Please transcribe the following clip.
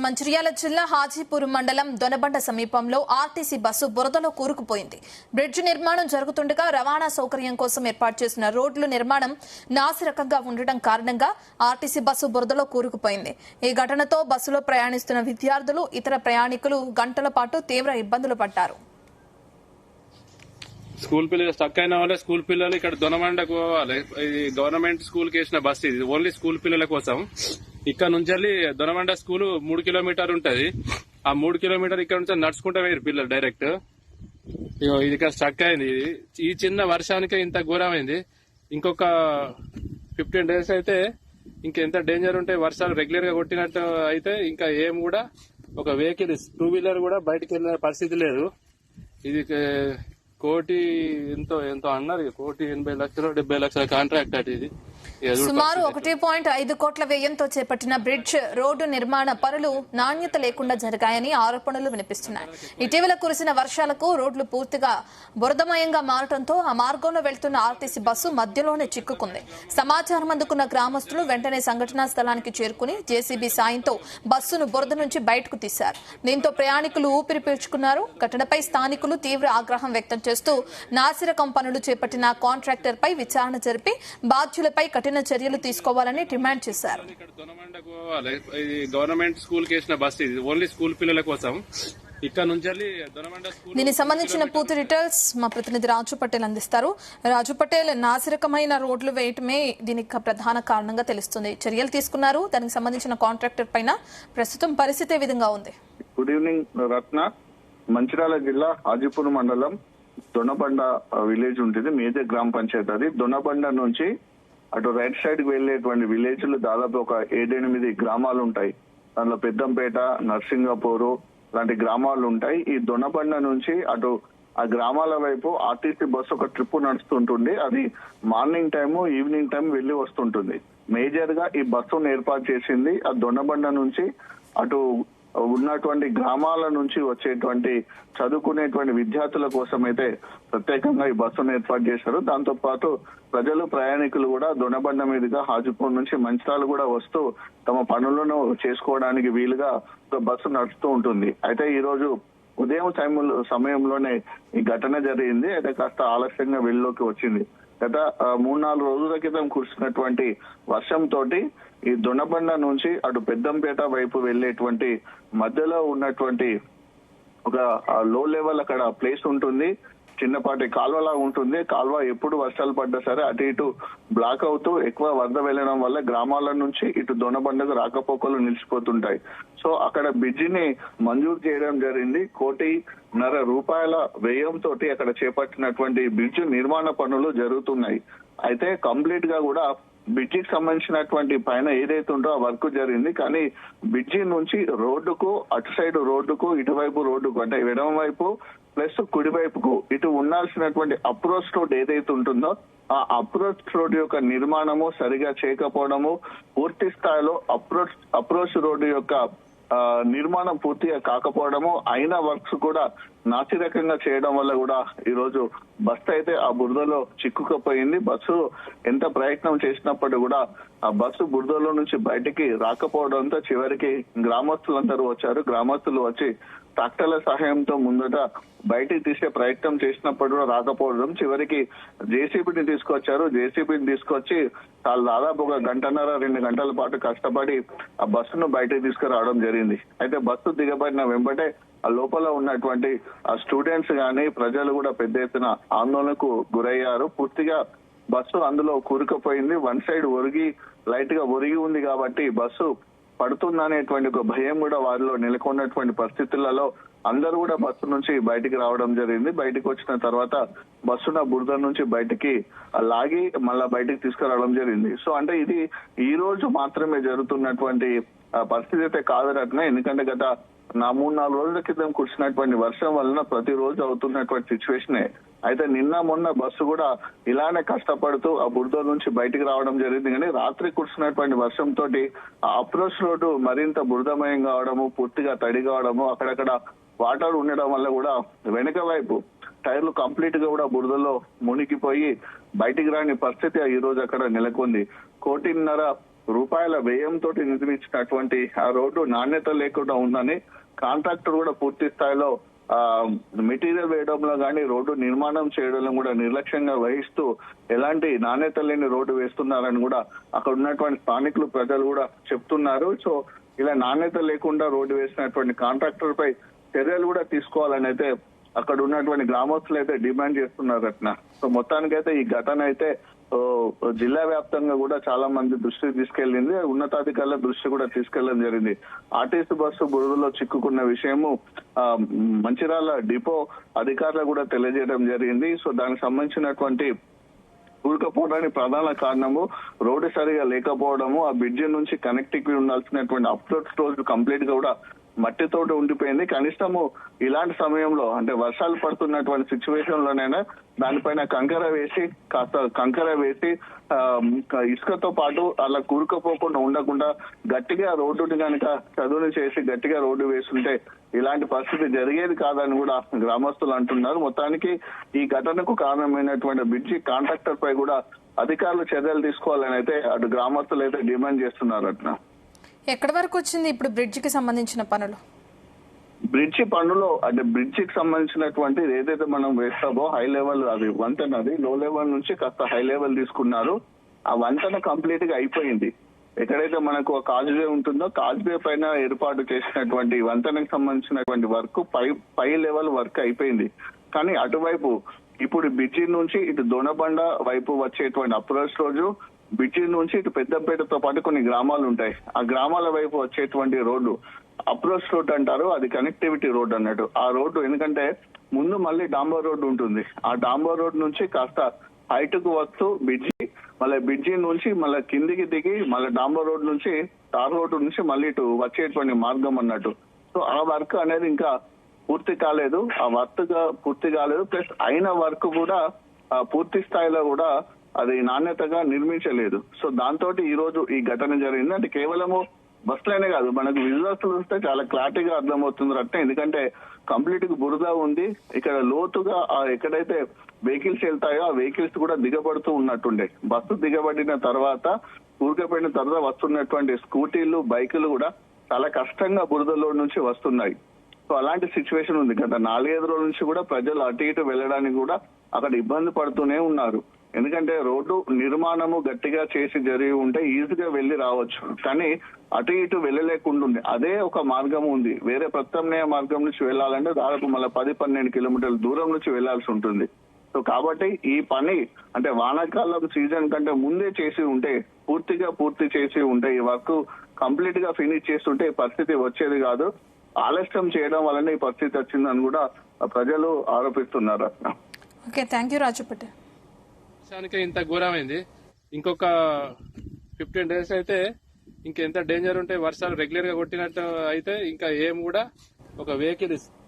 మంచిర్యాల జిల్లా హాజీపూర్ మండలం దొనబండ సమీపంలో ఆర్టీసీ బస్సు బురదలో కూరుకుపోయింది. బ్రిడ్జ్ నిర్మాణం జరుగుతుండగా రవాణా సౌకర్యం కోసం ఏర్పాటు చేసిన రోడ్ల నిర్మాణం నాసిరకంగా ఉండటం కారణంగా ఆర్టీసీ బస్సు బురదలో కూరుకుపోయింది. ఈ ఘటనతో బస్సులో ప్రయాణిస్తున్న విద్యార్థులు, ఇతర ప్రయాణికులు గంటల పాటు తీవ్ర ఇబ్బందులు పడ్డారు. స్కూల్ పిల్లలు స్టక్ అయిన వాళ్ళే స్కూల్ పిల్లలు ఇక్కడ దొనమండకు పోవాలి. ఇది గవర్నమెంట్ స్కూల్ కి వేసిన బస్సు, ఇది ఓన్లీ స్కూల్ పిల్లల కోసం. ఇక్కడ నుంచి వెళ్ళి దొనమండ స్కూల్ 3 కిలోమీటర్ ఉంటది. ఆ 3 కిలోమీటర్ ఇక్కడ నుంచి నడుచుకుంటా వేరు పిల్లలు డైరెక్ట్. ఇది ఇక్కడ స్టక్ అయింది. ఈ చిన్న వర్షానికే ఇంత ఘోరమైంది. ఇంకొక 15 days అయితే ఇంకెంత డేంజర్ ఉంటే, వర్షాలు రెగ్యులర్ గా కొట్టినట్టు అయితే ఇంకా ఏం కూడా ఒక వెహికల్ 2 వీలర్ కూడా బయటకు వెళ్ళిన పరిస్థితి లేదు. ఇది కోటి ఎంతో అన్నారు, 1,80,00,000 కాంట్రాక్ట్ అటు. ఇది సుమారు 1.5 కోట్ల వ్యయంతో చేపట్టిన బ్రిడ్జ్ రోడ్డు నిర్మాణ పనులు నాణ్యత లేకుండా జరిగాయని ఆరోపణలు వినిపిస్తున్నాయి. ఇటీవల కురిసిన వర్షాలకు రోడ్లు పూర్తిగా బురదమయంగా మారడంతో ఆ మార్గంలో వెళ్తున్న ఆర్టీసీ బస్సు మధ్యలోనే చిక్కుకుంది. సమాచారం అందుకున్న గ్రామస్తులు వెంటనే సంఘటనా స్థలానికి చేరుకుని జేసీబీ సాయంతో బస్సును బురద నుంచి బయటకు తీశారు. దీంతో ప్రయాణికులు ఊపిరి పీల్చుకున్నారు. ఘటనపై స్థానికులు తీవ్ర ఆగ్రహం వ్యక్తం చేస్తూ నాసిరకం పనులు చేపట్టిన కాంట్రాక్టర్ పై విచారణ జరిపి బాధ్యులపై కఠిన చర్యలు తీసుకోవాలని డిమాండ్ చేశారు. గవర్నమెంట్ స్కూల్ కి వేసిన బస్సు, ఇది ఓన్లీ స్కూల్ పిల్లల కోసం. ఇక్కడ నుంచి దీనికి సంబంధించిన పూర్తి డీటెయిల్స్ మా ప్రతినిధి రాజు పటేల్ అందిస్తారు. రాజు పటేల్, నాసిరకమైన రోడ్లు వేయటమే దీనికి ప్రధాన కారణంగా తెలుస్తుంది. చర్యలు తీసుకున్నారు. దానికి సంబంధించిన కాంట్రాక్టర్ పైన ప్రస్తుతం పరిస్థితి ఏ విధంగా ఉంది? గుడ్ ఈవినింగ్ రత్న. మంచిర్యాల జిల్లా హాజీపూర్ మండలం దొనబండ విలేజ్ ఉంటుంది, మేజర్ గ్రామ పంచాయతీ. అది దొనబండ నుంచి అటు రైట్ సైడ్ కి వెళ్లేటువంటి విలేజ్లు దాదాపు ఒక 7-8 గ్రామాలు ఉంటాయి. దానిలో పెద్దంపేట, నర్సింగపూరు లాంటి గ్రామాలు ఉంటాయి. ఈ దొనబండ నుంచి అటు ఆ గ్రామాల వైపు ఆర్టీసీ బస్సు ఒక ట్రిప్ నడుస్తుంటుంది. అది మార్నింగ్ టైము, ఈవినింగ్ టైం వెళ్లి వస్తుంటుంది. మేజర్ గా ఈ బస్సును ఏర్పాటు చేసింది ఆ దొనబండ నుంచి అటు ఉన్నటువంటి గ్రామాల నుంచి వచ్చేటువంటి చదువుకునేటువంటి విద్యార్థుల కోసం అయితే ప్రత్యేకంగా ఈ బస్సును ఏర్పాటు చేశారు. దాంతో పాటు ప్రజలు, ప్రయాణికులు కూడా దొనబండ మీదుగా హాజీపూర్ నుంచి మంచిర్యాల కూడా వస్తూ తమ పనులను చేసుకోవడానికి వీలుగా బస్సు నడుస్తూ ఉంటుంది. అయితే ఈ రోజు ఉదయం సమయంలోనే ఈ ఘటన జరిగింది. అయితే కాస్త ఆలస్యంగా వెళ్లోకి వచ్చింది. గత 3-4 రోజుల క్రితం కురిసినటువంటి వర్షంతో ఈ దొనబండ నుంచి అటు పెద్దంపేట వైపు వెళ్లేటువంటి మధ్యలో ఉన్నటువంటి ఒక లో లెవెల్ అక్కడ ప్లేస్ ఉంటుంది. చిన్నపాటి కాల్వలా ఉంటుంది. కాల్వ ఎప్పుడు వర్షాలు పడ్డా సరే అటు ఇటు బ్లాక్ అవుతూ ఎక్కువ వరద వెళ్లడం వల్ల గ్రామాల నుంచి ఇటు దొనబండకు రాకపోకలు నిలిచిపోతుంటాయి. సో అక్కడ బ్రిడ్జిని మంజూరు చేయడం జరిగింది. 1.5 కోట్ల వ్యయంతో అక్కడ చేపట్టినటువంటి బ్రిడ్జ్ నిర్మాణ పనులు జరుగుతున్నాయి. అయితే కంప్లీట్ గా కూడా బ్రిడ్జికి సంబంధించినటువంటి పైన ఏదైతే ఉందో ఆ వర్క్ జరిగింది. కానీ బ్రిడ్జి నుంచి రోడ్డుకు, అటు సైడ్ రోడ్డుకు, ఇటువైపు రోడ్డుకు అంటే ఎడమ వైపు ప్లస్ కుడి వైపుకు ఇటు ఉండాల్సినటువంటి అప్రోచ్ రోడ్ ఏదైతే ఉంటుందో ఆ అప్రోచ్ రోడ్ యొక్క నిర్మాణము సరిగా చేయకపోవడము, పూర్తి స్థాయిలో అప్రోచ్ రోడ్డు యొక్క నిర్మాణం పూర్తిగా కాకపోవడము, అయిన వర్క్స్ కూడా నాసిరకంగా చేయడం వల్ల కూడా ఈ రోజు బస్సు అయితే ఆ బురదలో చిక్కుకుపోయింది. బస్సు ఎంత ప్రయత్నం చేసినప్పటికీ కూడా ఆ బస్సు బురదలో నుంచి బయటికి రాకపోవడంతో చివరికి గ్రామస్తులందరూ వచ్చారు. గ్రామస్తులు వచ్చి ట్రాక్టర్ల సహాయంతో ముందట బయటికి తీసే ప్రయత్నం చేసినప్పుడు కూడా రాకపోవడం చివరికి జేసీబీని తీసుకొచ్చారు. జేసీబీని తీసుకొచ్చి దాదాపు 1.5-2 గంటల పాటు కష్టపడి ఆ బస్సును బయటకు తీసుకురావడం జరిగింది. అయితే బస్సు దిగబడిన వెంబటే ఆ లోపల ఉన్నటువంటి ఆ స్టూడెంట్స్ గాని ప్రజలు కూడా పెద్ద ఎత్తున ఆందోళనకు గురయ్యారు. పూర్తిగా బస్సు అందులో కూరుకుపోయింది. వన్ సైడ్ లైట్ గా ఒరిగి ఉంది కాబట్టి బస్సు పడుతుందనేటువంటి ఒక భయం కూడా వారిలో నెలకొన్నటువంటి పరిస్థితులలో అందరూ కూడా బస్సు నుంచి బయటికి రావడం జరిగింది. బయటకు వచ్చిన తర్వాత బస్సున బురద నుంచి బయటికి లాగి మళ్ళా బయటికి తీసుకురావడం జరిగింది. సో అంటే ఇది ఈ రోజు మాత్రమే జరుగుతున్నటువంటి పరిస్థితి అయితే కాదు రత్న. ఎందుకంటే గత 3-4 రోజుల క్రితం కురిసినటువంటి వర్షం వలన ప్రతిరోజు అవుతున్నటువంటి సిచ్యువేషనే. అయితే నిన్న మొన్న బస్సు కూడా ఇలానే కష్టపడుతూ ఆ బురద నుంచి బయటికి రావడం జరిగింది. కానీ రాత్రి కురిసినటువంటి వర్షంతో ఆ అప్రోచ్ రోడ్డు మరింత బురదమయం కావడము, పూర్తిగా తడి కావడము, అక్కడక్కడ వాటర్ ఉండడం వల్ల కూడా వెనక వైపు టైర్లు కంప్లీట్ గా కూడా బురదలో మునిగిపోయి బయటికి రాని పరిస్థితి ఈ రోజు అక్కడ నెలకొంది. 1.5 రూపాయల వ్యయంతో నిర్మించినటువంటి ఆ రోడ్డు నాణ్యత లేకుండా ఉందని కాంట్రాక్టర్ కూడా పూర్తి స్థాయిలో మెటీరియల్ వేయడంలో కానీ రోడ్డు నిర్మాణం చేయడంలో కూడా నిర్లక్ష్యంగా వహిస్తూ ఎలాంటి నాణ్యత లేని రోడ్డు వేస్తున్నారని కూడా అక్కడ ఉన్నటువంటి స్థానికులు ప్రజలు కూడా చెప్తున్నారు. సో ఇలా నాణ్యత లేకుండా రోడ్డు వేసినటువంటి కాంట్రాక్టర్ పై చర్యలు కూడా తీసుకోవాలని అయితే అక్కడ ఉన్నటువంటి గ్రామస్తులు అయితే డిమాండ్ చేస్తున్నారు రత్న. సో మొత్తానికైతే ఈ ఘటన అయితే జిల్లా వ్యాప్తంగా కూడా చాలా మంది దృష్టికి తీసుకెళ్లింది, ఉన్నతాధికారుల దృష్టి కూడా తీసుకెళ్లడం జరిగింది. ఆర్టీసీ బస్సు బురదలో చిక్కుకున్న విషయము మంచిర్యాల డిపో అధికారులు కూడా తెలియజేయడం జరిగింది. సో దానికి సంబంధించినటువంటి కూరుకుపోవడానికి ప్రధాన కారణము రోడ్డు సరిగా లేకపోవడము, ఆ బ్రిడ్జి నుంచి కనెక్టివిటీ ఉండాల్సినటువంటి అప్రోచ్ రోడ్ కంప్లీట్ గా కూడా మట్టితోటి ఉండిపోయింది. కనిష్టము ఇలాంటి సమయంలో అంటే వర్షాలు పడుతున్నటువంటి సిచ్యువేషన్ లోనైనా దానిపైన కంకర వేసి ఇసుకతో పాటు అలా కూరుకుపోకుండా ఉండకుండా గట్టిగా రోడ్డుని కనుక చదువుని చేసి గట్టిగా రోడ్డు వేస్తుంటే ఇలాంటి పరిస్థితి జరిగేది కాదని కూడా గ్రామస్తులు అంటున్నారు. మొత్తానికి ఈ ఘటనకు కారణమైనటువంటి బ్రిడ్జి కాంట్రాక్టర్ పై కూడా అధికారులు చర్యలు తీసుకోవాలని అయితే అటు గ్రామస్తులు అయితే డిమాండ్ చేస్తున్నారు. అట్లా ఎక్కడి వరకు వచ్చింది ఇప్పుడు బ్రిడ్జికి సంబంధించిన పనులు? బ్రిడ్జి పనులు అంటే బ్రిడ్జికి సంబంధించినటువంటి ఏదైతే మనం వేస్తామో హై లెవెల్ అది వంతెన, అది లో లెవెల్ నుంచి కాస్త హై లెవెల్ తీసుకున్నారు. ఆ వంతెన కంప్లీట్ గా అయిపోయింది. ఎక్కడైతే మనకు కాజ్వే ఉంటుందో కాజ్వే పైన ఏర్పాటు చేసినటువంటి వంతెనకు సంబంధించినటువంటి వర్క్ పై లెవెల్ వర్క్ అయిపోయింది. కానీ అటువైపు ఇప్పుడు బ్రిడ్జి నుంచి ఇటు దొనబండ వైపు వచ్చేటువంటి అప్రోచ్ రోజు బ్రిడ్జి నుంచి ఇటు పెద్దపేటతో పాటు కొన్ని గ్రామాలు ఉంటాయి. ఆ గ్రామాల వైపు వచ్చేటువంటి రోడ్డు అప్రోచ్ రోడ్ అంటారు, అది కనెక్టివిటీ రోడ్ అన్నట్టు. ఆ రోడ్డు ఎందుకంటే ముందు మళ్ళీ డాంబర్ రోడ్ ఉంటుంది, ఆ డాంబర్ రోడ్ నుంచి కాస్త హైట్ కు వస్తూ బ్రిడ్జి నుంచి మళ్ళీ కిందికి దిగి మళ్ళీ డాంబర్ రోడ్ నుంచి తార్ రోడ్డు నుంచి మళ్ళీ ఇటు వచ్చేటువంటి మార్గం అన్నట్టు. సో ఆ వర్క్ అనేది ఇంకా పూర్తి కాలేదు, ప్లస్ అయిన వర్క్ కూడా పూర్తి స్థాయిలో కూడా అది నాణ్యతగా నిర్మించలేదు. సో దాంతో ఈ రోజు ఈ ఘటన జరిగింది. అంటే కేవలము బస్సులనే కాదు, మనకు విజువల్స్ చూస్తే చాలా క్లారిటీగా అర్థమవుతుంది రట్ట. ఎందుకంటే కంప్లీట్ గా బురద ఉంది, ఇక్కడ లోతుగా ఎక్కడైతే వెహికల్స్ వెళ్తాయో ఆ వెహికల్స్ కూడా దిగబడుతూ ఉన్నట్టుండే. బస్సు దిగబడిన తర్వాత ఊరికపోయిన తర్వాత వస్తున్నటువంటి స్కూటీలు బైకులు కూడా చాలా కష్టంగా బురదలో నుంచి వస్తున్నాయి. సో అలాంటి సిచ్యువేషన్ ఉంది. గత 4-5 రోజుల నుంచి కూడా ప్రజలు అటు ఇటు వెళ్ళడానికి కూడా అక్కడ ఇబ్బంది పడుతూనే ఉన్నారు. ఎందుకంటే రోడ్డు నిర్మాణము గట్టిగా చేసి జరిగి ఉంటే ఈజీగా వెళ్లి రావచ్చు, కానీ అటు ఇటు వెళ్ళలేకుండా అదే ఒక మార్గం ఉంది. వేరే ప్రత్యామ్నాయ మార్గం నుంచి వెళ్ళాలంటే దాదాపు మళ్ళీ 10-12 కిలోమీటర్ల దూరం నుంచి వెళ్లాల్సి ఉంటుంది. సో కాబట్టి ఈ పని అంటే వానాకాలం సీజన్ కంటే ముందే పూర్తి చేసి ఉంటే ఈ వర్క్ కంప్లీట్ గా ఫినిష్ చేస్తుంటే ఈ పరిస్థితి వచ్చేది కాదు. ఆలస్యం చేయడం వల్లనే ఈ పరిస్థితి వచ్చిందని కూడా ప్రజలు ఆరోపిస్తున్నారు. ఓకే, థ్యాంక్ యూ రాజు పటేల్. ఇంత ఘోరమైంది, ఇంకొక 15 days అయితే ఇంకెంత డేంజర్ ఉంటే వర్షాలు రెగ్యులర్ గా కొట్టినట్టు అయితే ఇంకా ఏం కూడా ఒక వెహికల్